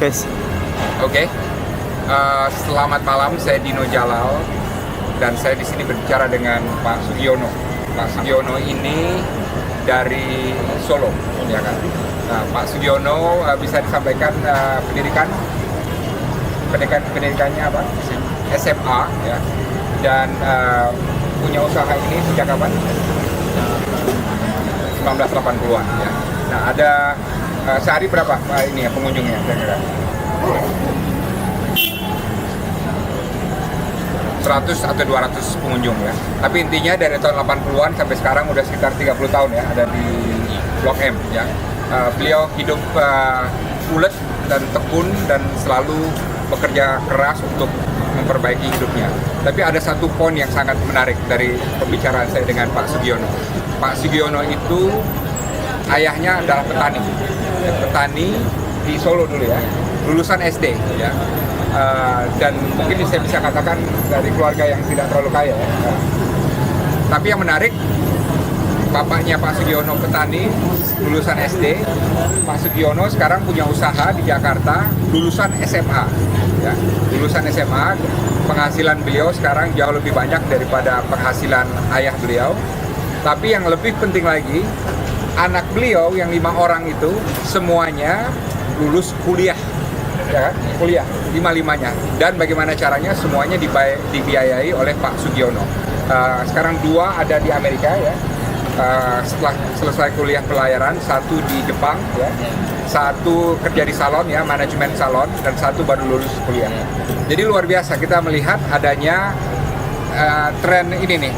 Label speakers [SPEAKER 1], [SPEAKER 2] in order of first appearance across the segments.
[SPEAKER 1] Guys.
[SPEAKER 2] Oke. Selamat malam, saya Dino Jalal dan saya di sini berbicara dengan Pak Sugiono. Pak Sugiono ini dari Solo, ya kan? Nah, Pak Sugiono bisa disampaikan pendidikannya apa? SMA, ya. Dan punya usaha ini sejak kapan? 1980-an, ya. Nah, ada sehari berapa ini ya pengunjungnya kira-kira? 100 atau 200 pengunjung ya. Tapi intinya dari tahun 80-an sampai sekarang udah sekitar 30 tahun ya ada di Blok M ya. Beliau hidup ulet dan tekun dan selalu bekerja keras untuk memperbaiki hidupnya. Tapi ada satu poin yang sangat menarik dari pembicaraan saya dengan Pak Sugiono. Pak Sugiono itu ayahnya adalah petani. Petani di Solo dulu ya, lulusan SD ya. Dan mungkin saya bisa katakan dari keluarga yang tidak terlalu kaya ya. Tapi yang menarik, bapaknya Pak Sugiono petani, lulusan SD. Pak Sugiono sekarang punya usaha di Jakarta, lulusan SMA ya. Lulusan SMA, penghasilan beliau sekarang jauh lebih banyak daripada penghasilan ayah beliau. Tapi yang lebih penting lagi, anak beliau yang 5 orang itu semuanya lulus kuliah, ya kan? Kuliah, 5-5-nya. Dan bagaimana caranya? Semuanya dibiayai oleh Pak Sugiono. Sekarang 2 ada di Amerika ya. Setelah selesai kuliah pelayaran, 1 di Jepang ya, 1 kerja di salon ya, manajemen salon, dan 1 baru lulus kuliah. Jadi luar biasa kita melihat adanya tren ini nih,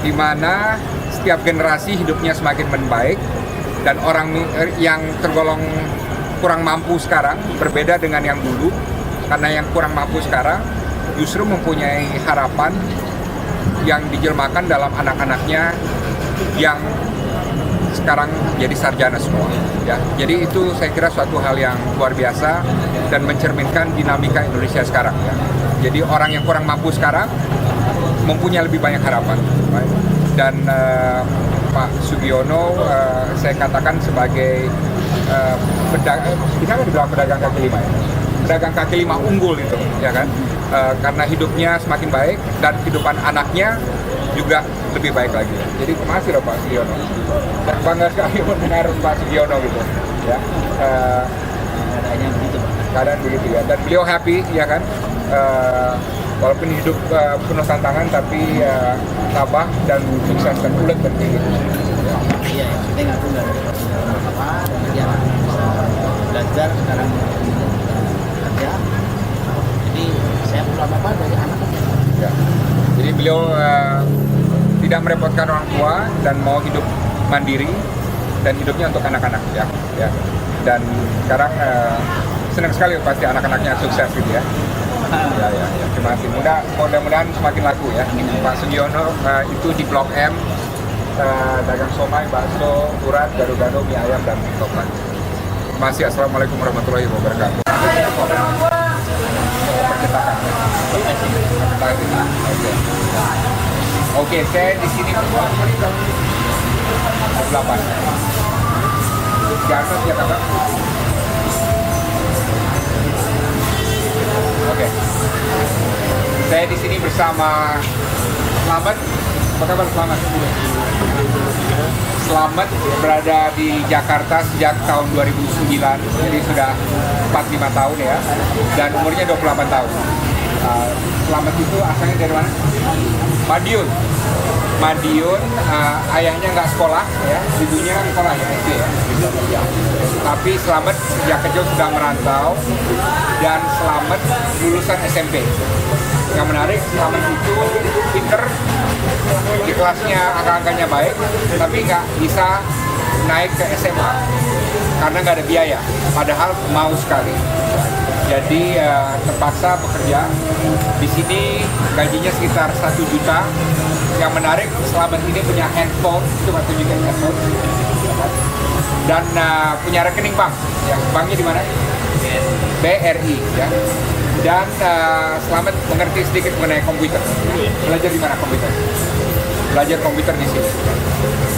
[SPEAKER 2] di mana setiap generasi hidupnya semakin membaik dan orang yang tergolong kurang mampu sekarang berbeda dengan yang dulu, karena yang kurang mampu sekarang justru mempunyai harapan yang dijelmakan dalam anak-anaknya yang sekarang jadi sarjana semua ya. Jadi itu saya kira suatu hal yang luar biasa dan mencerminkan dinamika Indonesia sekarang ya. Jadi orang yang kurang mampu sekarang mempunyai lebih banyak harapan. Dan Pak Sugiono saya katakan sebagai kita dibilang pedagang kaki lima ya, pedagang kaki lima unggul itu ya kan, karena hidupnya semakin baik dan kehidupan anaknya juga lebih baik lagi. Jadi terima kasih loh Pak Sugiono, dan bangga sekali mendengar Pak Sugiono gitu ya. Keadaannya begitu, keadaan begitu ya, dan beliau happy ya kan. Walaupun hidup penuh tantangan, tapi tabah dan sukses dan ulet dan kayak gitu.
[SPEAKER 3] Iya, yang penting aku nggak ada apa-apa, kerja belajar sekarang kerja. Jadi saya perlu apa-apa dari anak.
[SPEAKER 2] Ya. Jadi beliau tidak merepotkan orang tua dan mau hidup mandiri dan hidupnya untuk anak-anak ya. Dan sekarang senang sekali pasti anak-anaknya sukses gitu ya. Ya. Terima kasih. Mudah-mudahan semakin laku ya. Pak Sugiono itu di Blok M, dagang somai, bakso, urat, gado-gado, mie ayam, dan toprak. Terima kasih. Assalamualaikum warahmatullahi wabarakatuh. Oke, saya di sini 8. Gatot ya kakak. Oke. Saya di sini bersama Slamet. Apa kabar Slamet? Slamet berada di Jakarta sejak tahun 2009, jadi sudah 45 tahun ya, dan umurnya 28 tahun. Slamet itu asalnya dari mana? Madiun. Ayahnya nggak sekolah ya, ibunya sekolah ya, SD ya. Tapi Slamet sejak kecil sudah merantau, dan Slamet lulusan SMP. Yang menarik, Slamet itu pinter, di kelasnya angka-angkanya baik, tapi nggak bisa naik ke SMA karena nggak ada biaya, padahal mau sekali. Jadi terpaksa bekerja. Di sini gajinya sekitar 1 juta. Yang menarik, Slamet ini punya handphone, coba tunjukin handphone, dan punya rekening bank. Ya, banknya di mana? BRI ya. Dan Selamat mengerti sedikit mengenai komputer. Belajar di mana komputer? Belajar komputer di sini.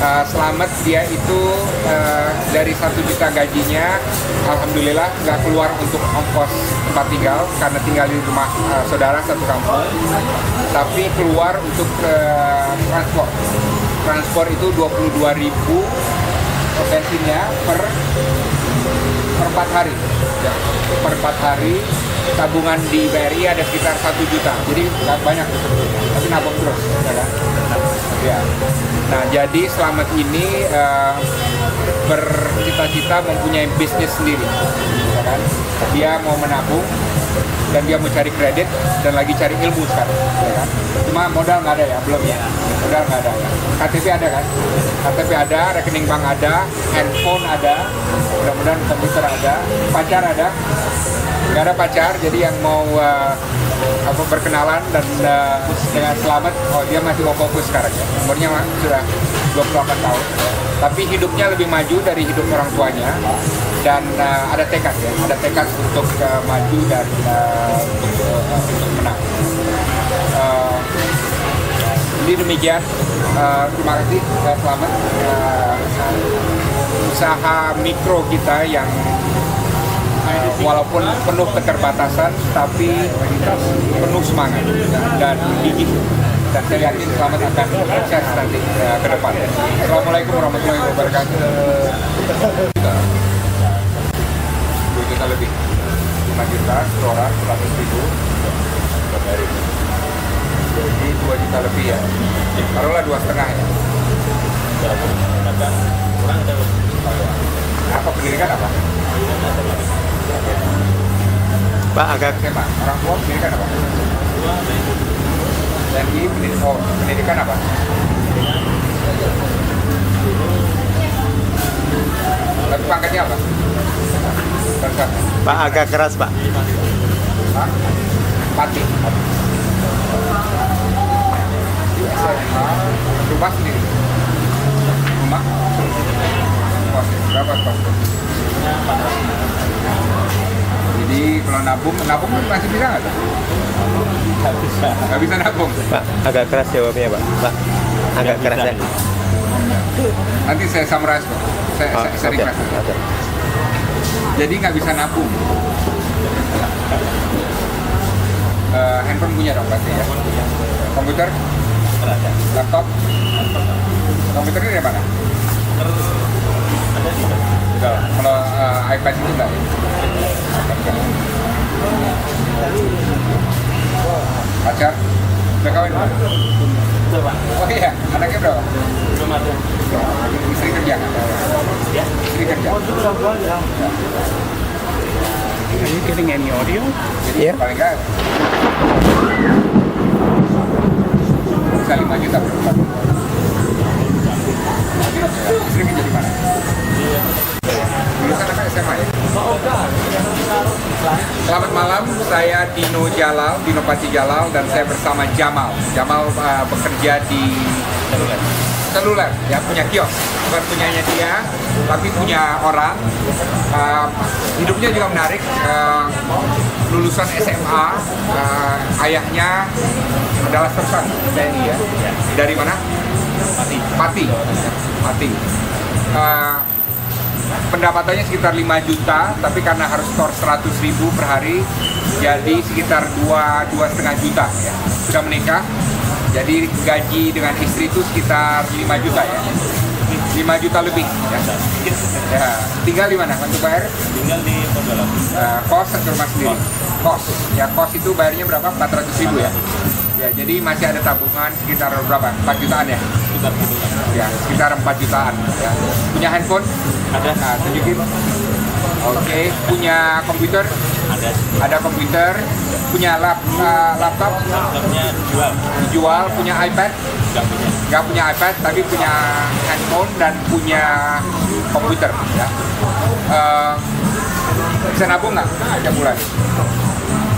[SPEAKER 2] Selamat dia itu dari 1 juta gajinya, alhamdulillah nggak keluar untuk ongkos tempat tinggal karena tinggal di rumah saudara satu kampung, tapi keluar untuk transport. Transport itu 22.000 bensinnya per 4 hari. Ya, per 4 hari tabungan di BRI ada sekitar 1 juta, jadi nggak banyak tapi nabung terus, ya kan? Ya. Nah, jadi Selamat ini bercita-cita mempunyai bisnis sendiri, ya kan? Dia mau menabung dan dia mau cari kredit dan lagi cari ilmu sekarang, ya kan? Cuma modal nggak ada ya, belum ya? Modal nggak ada ya. KTP ada kan? KTP ada, rekening bank ada, handphone ada, mudah-mudahan komputer ada, pacar ada. Nggak ada pacar, jadi yang mau berkenalan dan dengan Selamat, dia masih mau fokus sekarang ya. Umurnya sudah 28 tahun, tapi hidupnya lebih maju dari hidup orang tuanya dan ada tekad ya, ada tekad untuk maju dan untuk menang. Jadi demikian, terima kasih Selamat. Usaha mikro kita yang walaupun penuh keterbatasan tapi penuh semangat dan gigih, dan saya yakin Selamat akan sukses nanti ke depan. Assalamualaikum warahmatullahi wabarakatuh. 2 juta lebih, 5 juta setoran 100.000 per hari, jadi 2 juta lebih ya, taruhlah 2,5 ya. Apa pendidikan apa?
[SPEAKER 1] Pak agak
[SPEAKER 2] SMA, orang tua pendidikan apa? TNI pendidikan apa? Tapi pangkatnya apa? Sersan.
[SPEAKER 1] Pak agak keras Pak.
[SPEAKER 2] Pak? Pati. SMA, rumah sendiri. Rumah? Berapa kos? Jadi kalau nabung masih bisa nggak? Nggak bisa nabung.
[SPEAKER 1] Pak agak keras jawabnya Pak. Pak agak keras ya.
[SPEAKER 2] Nanti saya summarize kok. Saya request.
[SPEAKER 1] Oke.
[SPEAKER 2] Jadi nggak bisa nabung. Handphone punya dong berarti ya. Komputer? Laptop? Komputernya dari mana? Enggak. Kalau iPad itu enggak ya? Pacar? Udah kawin belum?
[SPEAKER 3] Betul, Pak.
[SPEAKER 2] Oh iya, anaknya berapa?
[SPEAKER 3] Belum ada.
[SPEAKER 2] Istri kerja?
[SPEAKER 3] Ya.
[SPEAKER 2] Istri kerja?
[SPEAKER 4] Are you getting any audio?
[SPEAKER 2] Jadi
[SPEAKER 1] Iya.
[SPEAKER 2] paling enggak bisa 5 juta per bulan. Istri kerja di mana? Dulu kan anak SMA ya? Selamat malam, saya Dino Jalal, Dino Pati Jalal, dan saya bersama Jamal. Jamal bekerja di seluler, ya, punya kios. Bukan punyanya dia, tapi punya orang. Hidupnya juga menarik. Lulusan SMA, ayahnya adalah sersan TNI ya. Dari mana? Pati. Pendapatannya sekitar 5 juta, tapi karena harus store 100.000 per hari, jadi sekitar 2,5 juta ya. Sudah menikah, jadi gaji dengan istri itu sekitar 5 juta ya. 5 juta lebih ya. Ya, tinggal di mana? Untuk bayar?
[SPEAKER 3] Tinggal di Podola.
[SPEAKER 2] Kos atau rumah sendiri? Kos. Ya, kos itu bayarnya berapa? 400.000 ya. Ya, jadi masih ada tabungan sekitar berapa? 4 jutaan ya? Ya, sekitar 4 jutaan ya. Punya handphone?
[SPEAKER 3] Ada.
[SPEAKER 2] Nah, tunjukin. Oke, punya komputer? Ada komputer. Punya laptop?
[SPEAKER 3] Laptopnya
[SPEAKER 2] Dijual. Punya iPad?
[SPEAKER 3] nggak punya.
[SPEAKER 2] Nggak punya iPad, tapi punya handphone dan punya komputer ya. Bisa nabung nggak setiap bulan?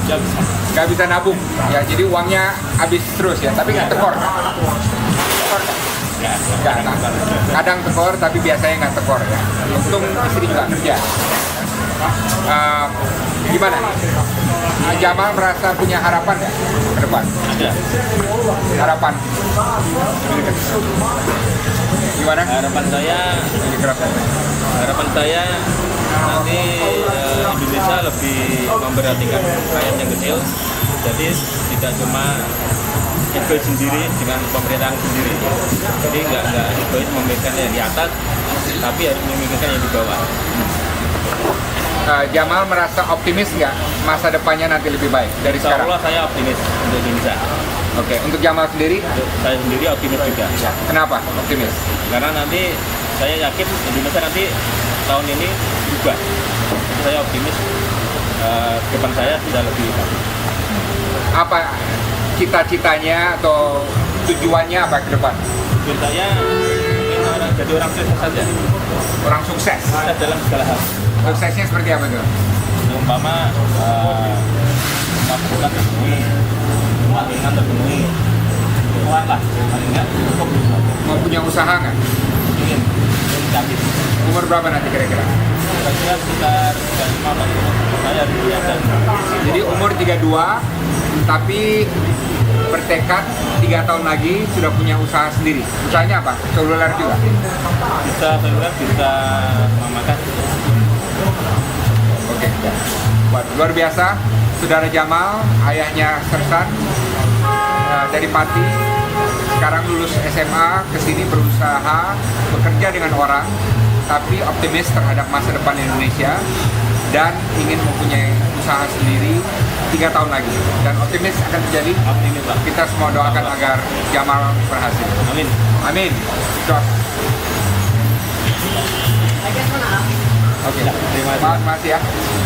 [SPEAKER 3] Nggak bisa.
[SPEAKER 2] Nggak bisa nabung ya, jadi uangnya habis terus ya, tapi nggak tekor. Nggak, kadang tekor tapi biasanya nggak tekor ya. Untung istri juga kerja. Gimana? Jamal merasa punya harapan ya ke depan?
[SPEAKER 5] Ada.
[SPEAKER 2] Harapan. Gimana?
[SPEAKER 5] Harapan saya
[SPEAKER 2] Lebih keras ya?
[SPEAKER 5] nanti Indonesia lebih memperhatikan rakyat yang kecil. Jadi tidak cuma egois sendiri dengan pemerintahan sendiri. Jadi nggak egois memikirkan yang di atas, tapi harus memikirkan yang di bawah.
[SPEAKER 2] Jamal merasa optimis nggak masa depannya nanti lebih baik dari
[SPEAKER 5] Insya
[SPEAKER 2] sekarang?
[SPEAKER 5] Allah saya optimis untuk Indonesia.
[SPEAKER 2] Oke, untuk Jamal sendiri,
[SPEAKER 5] Untuk saya sendiri optimis juga.
[SPEAKER 2] kenapa optimis?
[SPEAKER 5] Karena nanti saya yakin Indonesia nanti tahun ini berubah. Jadi saya optimis depan saya tidak lebih bagus.
[SPEAKER 2] Apa cita-citanya atau tujuannya apa ke depan?
[SPEAKER 5] Tujuan saya ingin jadi orang sukses saja.
[SPEAKER 2] Orang sukses.
[SPEAKER 5] Sukses dalam segala hal.
[SPEAKER 2] Suksesnya seperti apa tuh?
[SPEAKER 5] Umpama melakukan terpenuhi, keinginan terpenuhi, kuat lah, paling enggak cukup.
[SPEAKER 2] Mau punya usaha nggak?
[SPEAKER 5] Ingin inisiatif.
[SPEAKER 2] Umur berapa nanti kira-kira?
[SPEAKER 5] Kira-kira sekitar 35 Pak. Saya harus punya dan
[SPEAKER 2] Jadi umur 32, tapi bertekad 3 tahun lagi sudah punya usaha sendiri. Usahanya apa? Seluler juga?
[SPEAKER 5] bisa seluler, bisa memakan.
[SPEAKER 2] Oke. Wah, luar biasa. Saudara Jamal, ayahnya Sersan dari Pati, sekarang lulus SMA, kesini berusaha bekerja dengan orang, tapi optimis terhadap masa depan Indonesia dan ingin mempunyai usaha sendiri 3 tahun lagi. Dan optimis akan terjadi.
[SPEAKER 5] Optimis Pak.
[SPEAKER 2] Kita semua doakan agar Jamal berhasil.
[SPEAKER 5] Amin.
[SPEAKER 2] Amin. Cos. Oke.
[SPEAKER 5] Terima kasih.
[SPEAKER 2] Makasih ya.